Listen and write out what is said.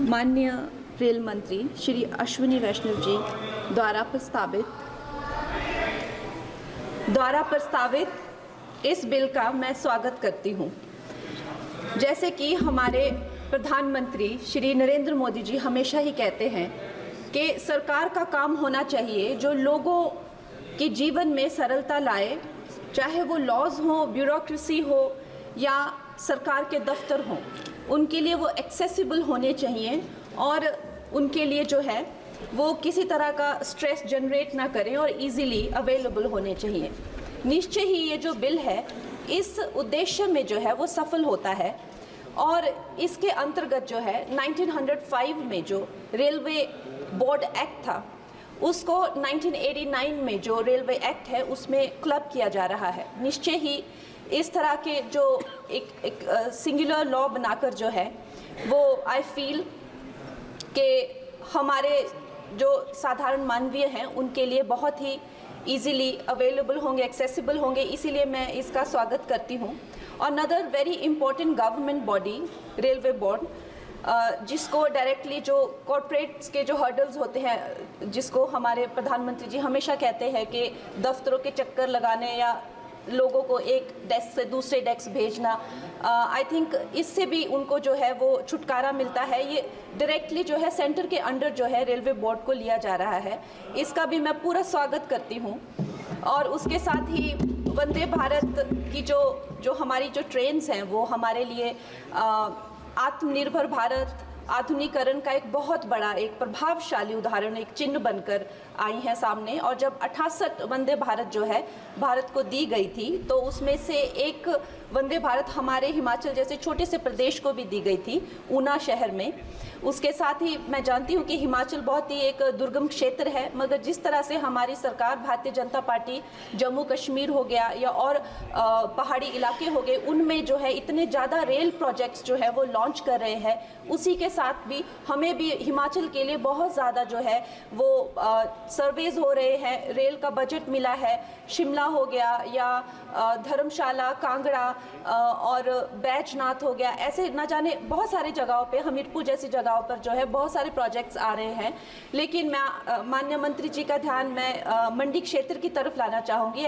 माननीय रेल मंत्री श्री अश्विनी वैष्णव जी द्वारा प्रस्तावित इस बिल का मैं स्वागत करती हूँ। जैसे कि हमारे प्रधानमंत्री श्री नरेंद्र मोदी जी हमेशा ही कहते हैं कि सरकार का काम होना चाहिए जो लोगों के जीवन में सरलता लाए, चाहे वो लॉज हो, ब्यूरोक्रेसी हो या सरकार के दफ्तर हों, उनके लिए वो एक्सेसिबल होने चाहिए और उनके लिए जो है वो किसी तरह का स्ट्रेस जनरेट ना करें और इजीली अवेलेबल होने चाहिए। निश्चय ही ये जो बिल है इस उद्देश्य में जो है वो सफल होता है और इसके अंतर्गत जो है 1905 में जो रेलवे बोर्ड एक्ट था उसको 1989 में जो रेलवे एक्ट है उसमें क्लब किया जा रहा है। निश्चय ही इस तरह के जो एक सिंगुलर लॉ बनाकर जो है वो आई फील कि हमारे जो साधारण मानवीय हैं उनके लिए बहुत ही इजीली अवेलेबल होंगे, एक्सेसिबल होंगे, इसीलिए मैं इसका स्वागत करती हूँ। और another very important government body railway board, जिसको डायरेक्टली जो कॉर्पोरेट्स के जो हर्डल्स होते हैं, जिसको हमारे प्रधानमंत्री जी हमेशा कहते हैं कि दफ्तरों के चक्कर लगाने या लोगों को एक डेस्क से दूसरे डेस्क भेजना, आई थिंक इससे भी उनको जो है वो छुटकारा मिलता है। ये डायरेक्टली जो है सेंटर के अंडर जो है रेलवे बोर्ड को लिया जा रहा है, इसका भी मैं पूरा स्वागत करती हूँ। और उसके साथ ही वंदे भारत की जो हमारी जो ट्रेन्स हैं वो हमारे लिए आत्मनिर्भर भारत, आधुनिकीकरण का एक बहुत बड़ा, एक प्रभावशाली उदाहरण, एक चिन्ह बनकर आई हैं सामने। और जब 68 वंदे भारत जो है भारत को दी गई थी तो उसमें से एक वंदे भारत हमारे हिमाचल जैसे छोटे से प्रदेश को भी दी गई थी, ऊना शहर में। उसके साथ ही मैं जानती हूँ कि हिमाचल बहुत ही एक दुर्गम क्षेत्र है, मगर जिस तरह से हमारी सरकार भारतीय जनता पार्टी जम्मू कश्मीर हो गया या और पहाड़ी इलाके हो गए, उनमें जो है इतने ज़्यादा रेल प्रोजेक्ट्स जो है वो लॉन्च कर रहे हैं, उसी के साथ भी हमें भी हिमाचल के लिए बहुत ज़्यादा जो है वो सर्वेज हो रहे हैं, रेल का बजट मिला है। शिमला हो गया या धर्मशाला, कांगड़ा और बैजनाथ हो गया, ऐसे न जाने बहुत सारे जगहों पे, हमीरपुर जैसी जगहों पर जो है बहुत सारे प्रोजेक्ट्स आ रहे हैं। लेकिन मैं माननीय मंत्री जी का ध्यान मैं मंडी क्षेत्र की तरफ लाना चाहूँगी।